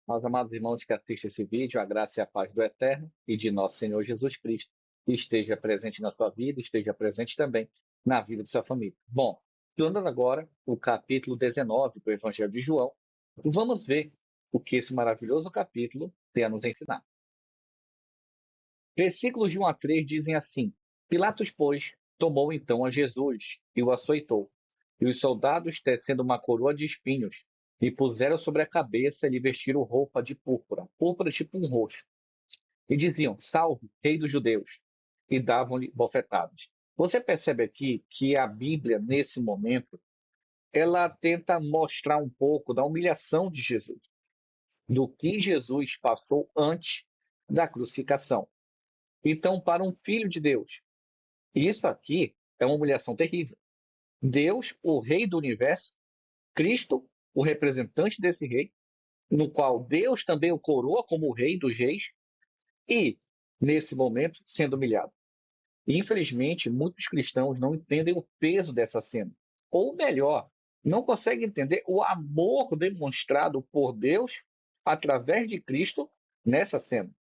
Meus amados irmãos que assistem esse vídeo, a graça e a paz do Eterno e de nosso Senhor Jesus Cristo esteja presente na sua vida, esteja presente também na vida de sua família. Bom, estudando agora o capítulo 19 do Evangelho de João, vamos ver o que esse maravilhoso capítulo tem a nos ensinar. Versículos de 1 a 3 dizem assim: Pilatos, pois, tomou então a Jesus e o açoitou. E os soldados, tecendo uma coroa de espinhos, lhe puseram sobre a cabeça e lhe vestiram roupa de púrpura, púrpura tipo um roxo. E diziam: Salve, Rei dos Judeus! E davam-lhe bofetadas. Você percebe aqui que a Bíblia, nesse momento, ela tenta mostrar um pouco da humilhação de Jesus, do que Jesus passou antes da crucificação. Então, para um filho de Deus, isso aqui é uma humilhação terrível. Deus, o Rei do universo, Cristo, o representante desse rei, no qual Deus também o coroa como o Rei dos Reis, e, nesse momento, sendo humilhado. Infelizmente, muitos cristãos não entendem o peso dessa cena. Ou melhor, não conseguem entender o amor demonstrado por Deus através de Cristo nessa cena.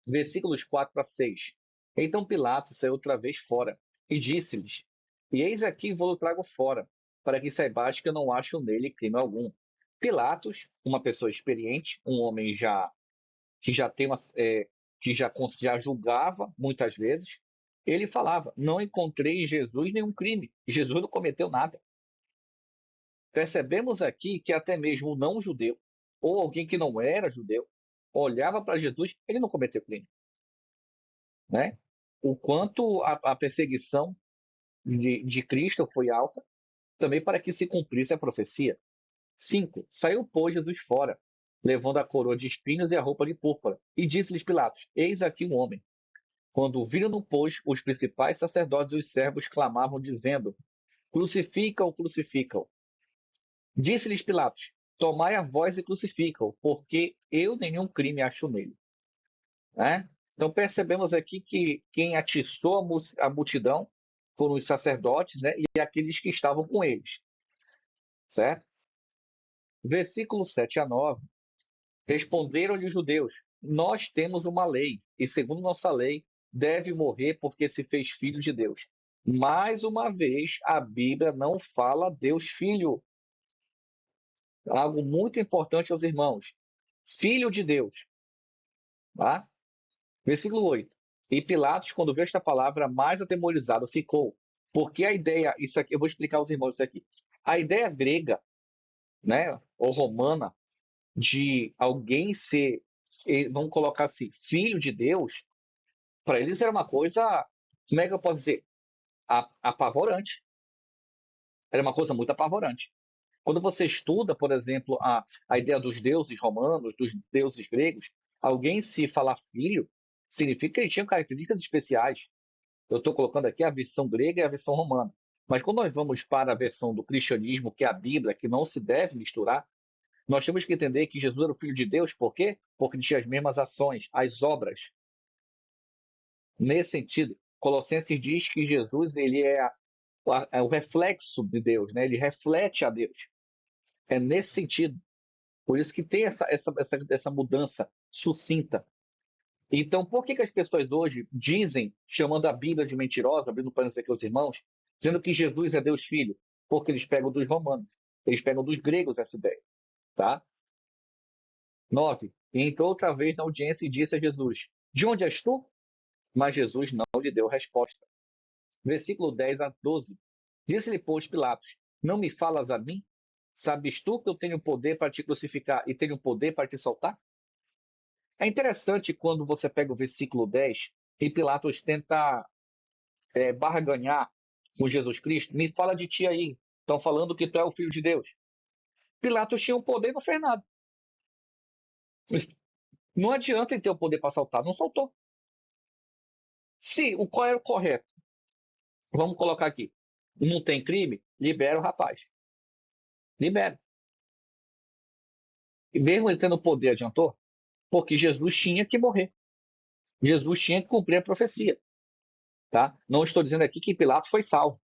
Versículos 4 a 6. Então Pilatos saiu outra vez fora e disse-lhes: E eis aqui vou-lo trago fora, para que saibais que eu não acho nele crime algum. Pilatos, uma pessoa experiente, um homem que já tem já julgava muitas vezes, ele falava: Não encontrei em Jesus nenhum crime. Jesus não cometeu nada. Percebemos aqui que até mesmo o não-judeu, ou alguém que não era judeu, olhava para Jesus, ele não cometeu crime. Né? O quanto a perseguição de Cristo foi alta, também para que se cumprisse a profecia. 5. Saiu, pois, Jesus fora, levando a coroa de espinhos e a roupa de púrpura, e disse-lhes Pilatos: Eis aqui um homem. Quando o viram, pois, os principais sacerdotes e os servos clamavam, dizendo: Crucifica-o, crucifica-o. Disse-lhes Pilatos: Tomai a vós e crucifica-o, porque eu nenhum crime acho nele. Né? Então percebemos aqui que quem atiçou a multidão foram os sacerdotes, né, e aqueles que estavam com eles. Certo? Versículo 7 a 9. Responderam-lhe os judeus: Nós temos uma lei, e segundo nossa lei, deve morrer porque se fez filho de Deus. Mais uma vez, a Bíblia não fala Deus filho. Algo muito importante aos irmãos. Filho de Deus. Tá? Versículo 8. E Pilatos, quando viu esta palavra, mais atemorizado ficou. Porque a ideia, isso aqui, eu vou explicar aos irmãos isso aqui. A ideia grega, né, ou romana, de alguém ser, vamos colocar assim, filho de Deus, para eles era uma coisa, como é que eu posso dizer? Apavorante. Era uma coisa muito apavorante. Quando você estuda, por exemplo, a ideia dos deuses romanos, dos deuses gregos, alguém se falar filho, significa que ele tinha características especiais. Eu estou colocando aqui a versão grega e a versão romana. Mas quando nós vamos para a versão do cristianismo, que é a Bíblia, que não se deve misturar, nós temos que entender que Jesus era o Filho de Deus, por quê? Porque ele tinha as mesmas ações, as obras. Nesse sentido, Colossenses diz que Jesus ele é o reflexo de Deus, né? Ele reflete a Deus. É nesse sentido. Por isso que tem essa mudança sucinta. Então, por que as pessoas hoje dizem, chamando a Bíblia de mentirosa, abrindo parênteses aqui aos irmãos, dizendo que Jesus é Deus Filho? Porque eles pegam dos romanos, eles pegam dos gregos essa ideia. Tá? 9. E entrou outra vez na audiência e disse a Jesus: De onde és tu? Mas Jesus não lhe deu resposta. Versículo 10 a 12. Disse-lhe, pois, Pilatos: Não me falas a mim? Sabes tu que eu tenho poder para te crucificar e tenho poder para te soltar? É interessante quando você pega o versículo 10 e Pilatos tenta barganhar com Jesus Cristo. Me fala de ti aí. Estão falando que tu é o Filho de Deus. Pilatos tinha o poder e não fez nada. Não adianta ele ter o poder para soltar. Não soltou. Se qual é o correto? Vamos colocar aqui. Não tem crime? Libera o rapaz. Libera. E mesmo ele tendo poder, adiantou? Porque Jesus tinha que morrer. Jesus tinha que cumprir a profecia. Tá? Não estou dizendo aqui que Pilatos foi salvo.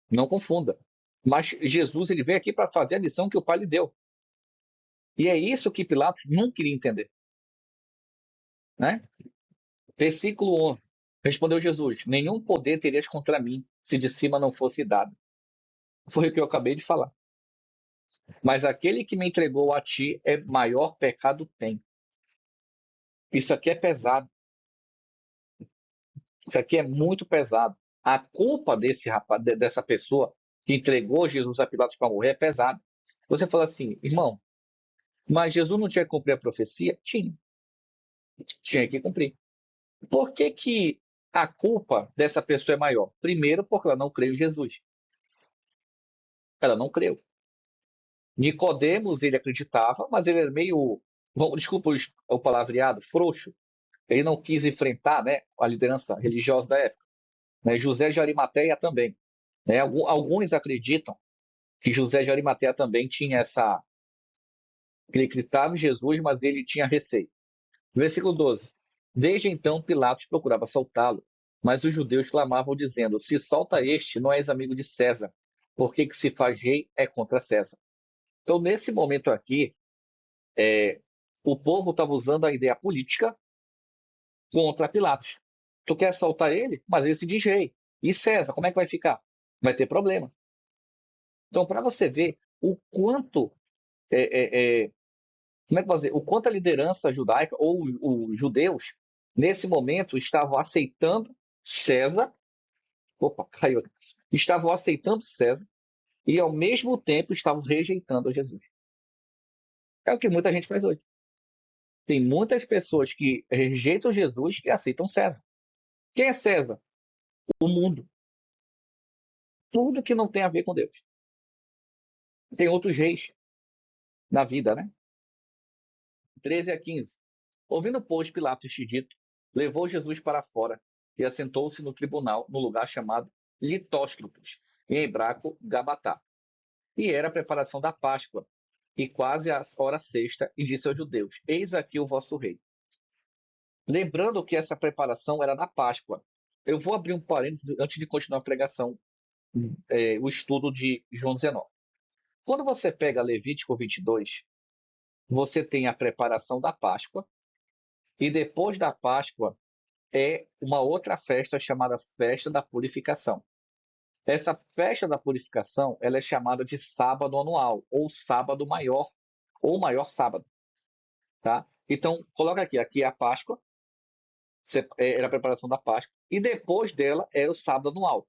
Não confunda. Mas Jesus ele veio aqui para fazer a missão que o Pai lhe deu. E é isso que Pilatos não queria entender, né? Versículo 11. Respondeu Jesus: Nenhum poder terias contra mim, se de cima não fosse dado. Foi o que eu acabei de falar. Mas aquele que me entregou a ti é maior pecado tem. Isso aqui é pesado. Isso aqui é muito pesado. A culpa desse rapaz, dessa pessoa que entregou Jesus a Pilatos para morrer é pesada. Você fala assim, irmão, mas Jesus não tinha que cumprir a profecia? Tinha que cumprir. Por que que a culpa dessa pessoa é maior? Primeiro, porque ela não creu em Jesus. Ela não creu. Nicodemos, ele acreditava, mas ele era meio, desculpa o palavreado, frouxo. Ele não quis enfrentar, né, a liderança religiosa da época. Né? José de Arimateia também. Né? Alguns acreditam que José de Arimateia também tinha essa. Ele acreditava em Jesus, mas ele tinha receio. Versículo 12. Desde então, Pilatos procurava soltá-lo, mas os judeus clamavam, dizendo: Se solta este, não és amigo de César, porque que se faz rei é contra César. Então, nesse momento aqui, o povo estava usando a ideia política contra Pilatos. Tu quer soltar ele, mas ele se diz rei. E César, como é que vai ficar? Vai ter problema. Então, para você ver o quanto como é que eu vou dizer? O quanto a liderança judaica ou os judeus nesse momento estavam aceitando César, opa, caiu aqui, estavam aceitando César e ao mesmo tempo estavam rejeitando Jesus. É o que muita gente faz hoje. Tem muitas pessoas que rejeitam Jesus e aceitam César. Quem é César? O mundo. Tudo que não tem a ver com Deus. Tem outros reis na vida, né? 13 a 15. Ouvindo, pois, Pilatos este dito, levou Jesus para fora e assentou-se no tribunal, no lugar chamado Litóscopos, em hebraico, Gabatá. E era a preparação da Páscoa, e quase a hora sexta, e disse aos judeus: Eis aqui o vosso rei. Lembrando que essa preparação era na Páscoa. Eu vou abrir um parênteses antes de continuar a pregação, o estudo de João 19. Quando você pega Levítico 22, você tem a preparação da Páscoa, e depois da Páscoa é uma outra festa chamada Festa da Purificação. Essa festa da purificação, ela é chamada de sábado anual, ou sábado maior, ou maior sábado, tá? Então, coloca aqui é a Páscoa, era a preparação da Páscoa, e depois dela é o sábado anual,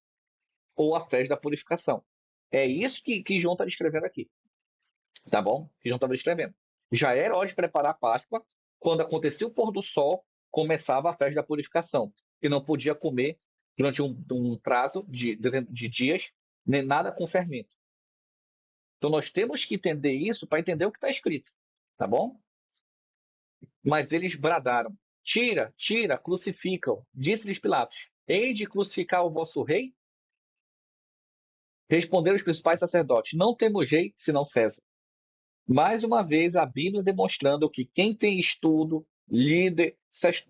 ou a festa da purificação. É isso que João está descrevendo aqui, tá bom? Que João estava descrevendo. Já era hora de preparar a Páscoa, quando acontecia o pôr do sol, começava a festa da purificação, que não podia comer durante um prazo de dias, nem nada com fermento. Então nós temos que entender isso para entender o que está escrito, tá bom? Mas eles bradaram: Tira, tira, crucificam. Disse-lhes Pilatos: Hei de crucificar o vosso rei? Responderam os principais sacerdotes: Não temos rei senão César. Mais uma vez, a Bíblia demonstrando que quem tem estudo, líder,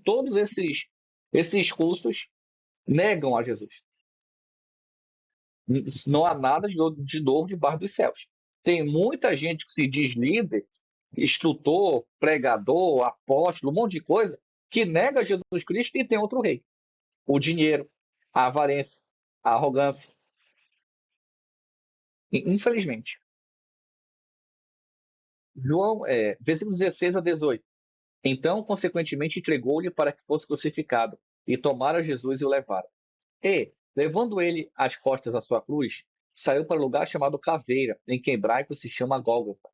todos esses cursos negam a Jesus. Não há nada de novo debaixo dos céus. Tem muita gente que se diz líder, instrutor, pregador, apóstolo, um monte de coisa, que nega Jesus Cristo e tem outro rei. O dinheiro, a avarência, a arrogância. Infelizmente. João, versículos 16 a 18. Então, consequentemente, entregou-lhe para que fosse crucificado, e tomaram Jesus e o levaram. E, levando ele às costas a sua cruz, saiu para o lugar chamado Caveira, em que em hebraico se chama Gólgota,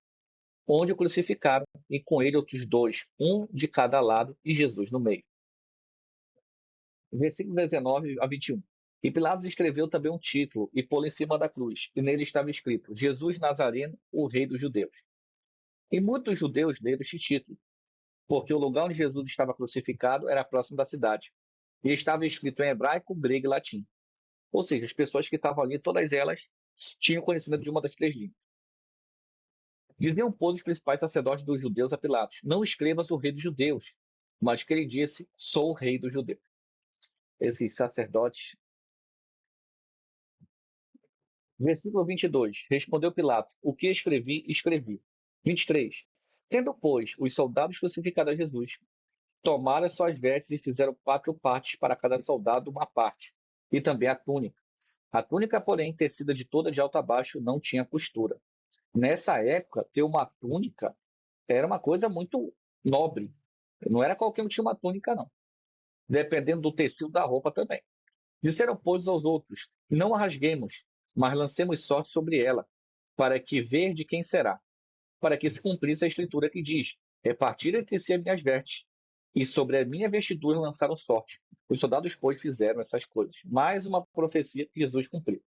onde o crucificaram, e com ele outros dois, um de cada lado, e Jesus no meio. Versículo 19 a 21. E Pilatos escreveu também um título e pô-lo em cima da cruz, e nele estava escrito: Jesus Nazareno, o Rei dos Judeus. E muitos judeus leram este título, porque o lugar onde Jesus estava crucificado era próximo da cidade. E estava escrito em hebraico, grego e latim. Ou seja, as pessoas que estavam ali, todas elas tinham conhecimento de uma das três línguas. Diziam, pois, os principais sacerdotes dos judeus a Pilatos: Não escrevas o rei dos judeus, mas que ele disse: Sou o rei dos judeus. Esses sacerdotes. Versículo 22. Respondeu Pilatos: O que escrevi, escrevi. 23. Tendo, pois, os soldados crucificado a Jesus, tomaram as suas vestes e fizeram 4 partes para cada soldado uma parte, e também a túnica. A túnica, porém, tecida de toda de alto a baixo, não tinha costura. Nessa época, ter uma túnica era uma coisa muito nobre. Não era qualquer um que tinha uma túnica, não. Dependendo do tecido da roupa também. Disseram, pois, aos outros: não a rasguemos, mas lancemos sorte sobre ela, para que ver de quem será, para que se cumprisse a escritura que diz: repartiram entre si as minhas vestes, e sobre a minha vestidura lançaram sorte. Os soldados, pois, fizeram essas coisas. Mais uma profecia que Jesus cumpriu.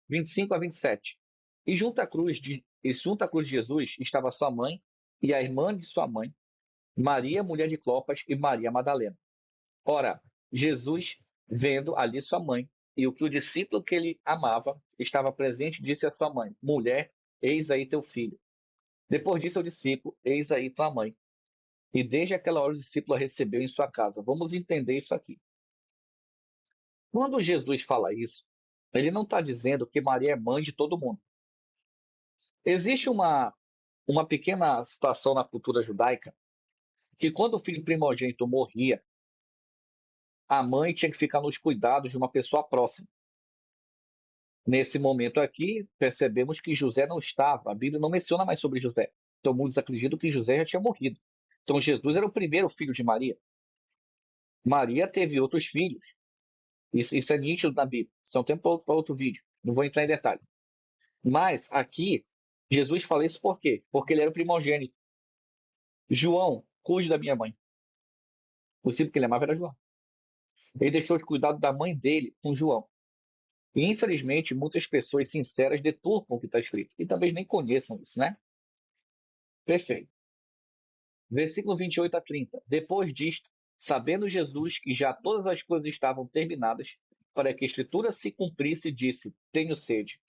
25 a 27. E junto à cruz de Jesus estava sua mãe e a irmã de sua mãe, Maria, mulher de Clopas, e Maria Madalena. Ora, Jesus, vendo ali sua mãe e o que o discípulo que ele amava estava presente, disse à sua mãe: mulher, eis aí teu filho. Depois disse ao discípulo: eis aí tua mãe. E desde aquela hora o discípulo a recebeu em sua casa. Vamos entender isso aqui. Quando Jesus fala isso, ele não está dizendo que Maria é mãe de todo mundo. Existe uma pequena situação na cultura judaica que quando o filho primogênito morria, a mãe tinha que ficar nos cuidados de uma pessoa próxima. Nesse momento aqui, percebemos que José não estava, a Bíblia não menciona mais sobre José. Então muitos acreditam que José já tinha morrido. Então Jesus era o primeiro filho de Maria. Maria teve outros filhos. Isso é nítido na Bíblia. Isso é um tempo para outro vídeo. Não vou entrar em detalhe. Mas aqui, Jesus fala isso por quê? Porque ele era o primogênito. João, cuide da minha mãe. O discípulo que ele amava era João. Ele deixou de cuidado da mãe dele com João. E, infelizmente, muitas pessoas sinceras deturpam o que está escrito. E talvez nem conheçam isso, né? Perfeito. Versículo 28 a 30. Depois disto, sabendo Jesus que já todas as coisas estavam terminadas, para que a escritura se cumprisse, disse: tenho sede.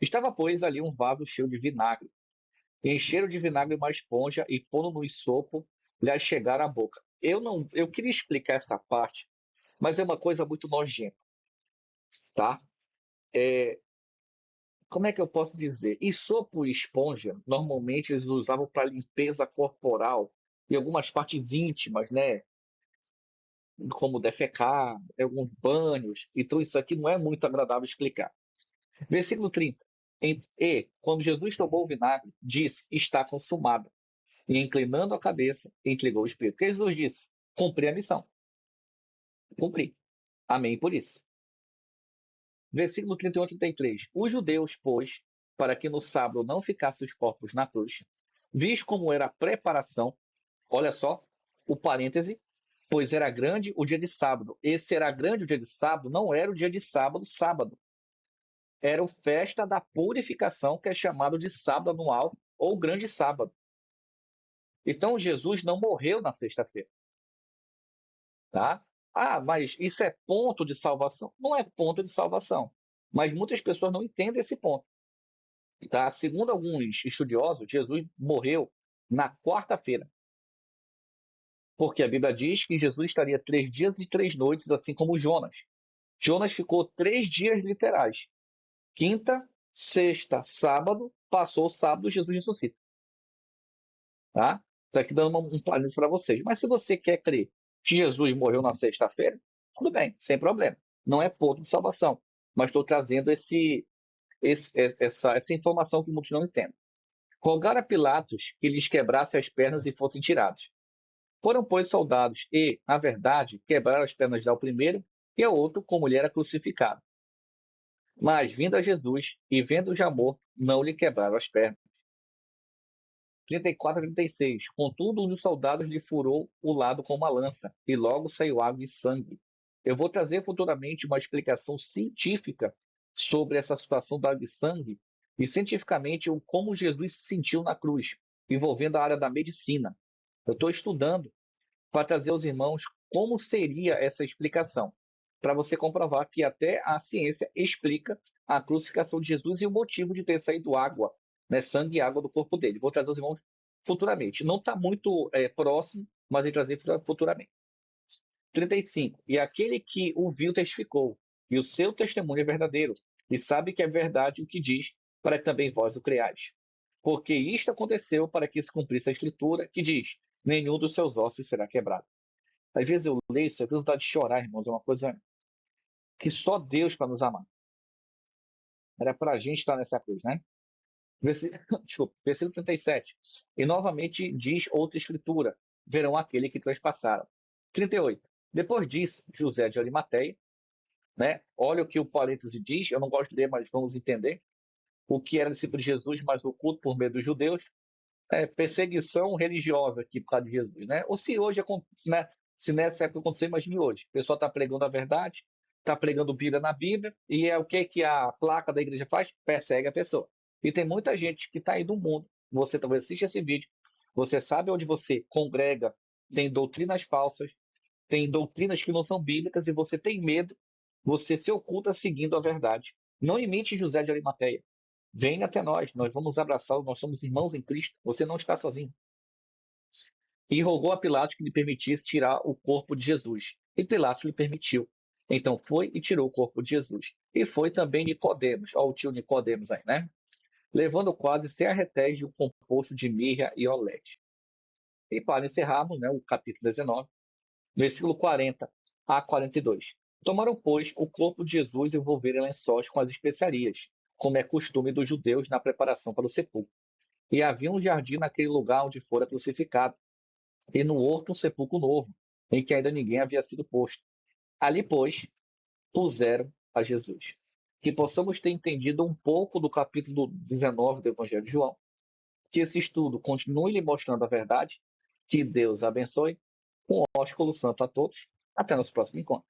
Estava, pois, ali um vaso cheio de vinagre. Encheram de vinagre uma esponja e, pondo no ensopo, lhe chegaram à boca. Eu queria explicar essa parte, mas é uma coisa muito nojenta, tá? É, como é que eu posso dizer? Ensopo e esponja, normalmente eles usavam para limpeza corporal e algumas partes íntimas, né? Como defecar, alguns banhos. Então, isso aqui não é muito agradável explicar. Versículo 30. E, quando Jesus tomou o vinagre, disse: está consumado. E, inclinando a cabeça, entregou o Espírito. O que Jesus disse? Cumpri a missão. Cumpri. Amém por isso. Versículo 31 a 33. Os judeus, pois, para que no sábado não ficassem os corpos na cruz, visto como era a preparação, olha só, o parêntese, pois era grande o dia de sábado. Esse era grande o dia de sábado, não era o dia de sábado, sábado. Era o festa da purificação, que é chamado de sábado anual ou grande sábado. Então Jesus não morreu na sexta-feira, tá? Ah, mas isso é ponto de salvação? Não é ponto de salvação. Mas muitas pessoas não entendem esse ponto. Tá? Segundo alguns estudiosos, Jesus morreu na quarta-feira. Porque a Bíblia diz que Jesus estaria 3 dias e 3 noites, assim como Jonas. Jonas ficou 3 dias literais. Quinta, sexta, sábado, passou o sábado, Jesus ressuscita. Tá? Isso aqui dando um parênteses para vocês. Mas se você quer crer que Jesus morreu na sexta-feira, tudo bem, sem problema. Não é ponto de salvação. Mas estou trazendo essa informação que muitos não entendem. Rogaram a Pilatos que lhes quebrasse as pernas e fossem tirados. Foram, pois, soldados e, na verdade, quebraram as pernas ao primeiro e ao outro, como ele era crucificado. Mas, vindo a Jesus e vendo já morto, não lhe quebraram as pernas. 34 a 36. Contudo, um dos soldados lhe furou o lado com uma lança, e logo saiu água e sangue. Eu vou trazer futuramente uma explicação científica sobre essa situação da água e sangue, e cientificamente como Jesus se sentiu na cruz, envolvendo a área da medicina. Eu estou estudando para trazer aos irmãos como seria essa explicação, para você comprovar que até a ciência explica a crucificação de Jesus e o motivo de ter saído água, né, sangue e água do corpo dele. Vou trazer aos irmãos futuramente. Não está muito próximo, mas eu trazer futuramente. 35. E aquele que o viu testificou, e o seu testemunho é verdadeiro, e sabe que é verdade o que diz, para que também vós o creais. porque isto aconteceu para que se cumprisse a escritura que diz: nenhum dos seus ossos será quebrado. Às vezes eu leio isso, eu tenho vontade de chorar, irmãos, é uma coisa que só Deus para nos amar. Era para a gente estar nessa cruz, né? Desculpa, versículo 37. E novamente diz outra escritura: verão aquele que transpassaram. 38. Depois disso, José de Arimateia, né? Olha o que o parêntese diz, eu não gosto de ler, mas vamos entender. O que era discípulo de Jesus, mas oculto por meio dos judeus, perseguição religiosa aqui por causa de Jesus, né? Ou se hoje, né, se nessa época aconteceu, imagine hoje. O pessoal está pregando a verdade, está pregando Bíblia na Bíblia, e é o que a placa da igreja faz? Persegue a pessoa. E tem muita gente que está aí no mundo, você talvez assista esse vídeo, você sabe onde você congrega, tem doutrinas falsas, tem doutrinas que não são bíblicas, e você tem medo, você se oculta seguindo a verdade. Não imite José de Arimateia. Venha até nós vamos abraçá-lo, nós somos irmãos em Cristo, você não está sozinho. E rogou a Pilatos que lhe permitisse tirar o corpo de Jesus. E Pilatos lhe permitiu. Então foi e tirou o corpo de Jesus. E foi também Nicodemos, olha o tio Nicodemos aí, né? Levando quase 100 arretéis de um composto de mirra e olete. E para encerrarmos, né, o capítulo 19, versículo 40 a 42. Tomaram, pois, o corpo de Jesus e envolveram em lençóis com as especiarias, como é costume dos judeus na preparação para o sepulcro. E havia um jardim naquele lugar onde fora crucificado, e no horto um sepulcro novo, em que ainda ninguém havia sido posto. Ali, pois, puseram a Jesus. Que possamos ter entendido um pouco do capítulo 19 do Evangelho de João, que esse estudo continue lhe mostrando a verdade, que Deus abençoe, um ósculo santo a todos. Até nosso próximo encontro.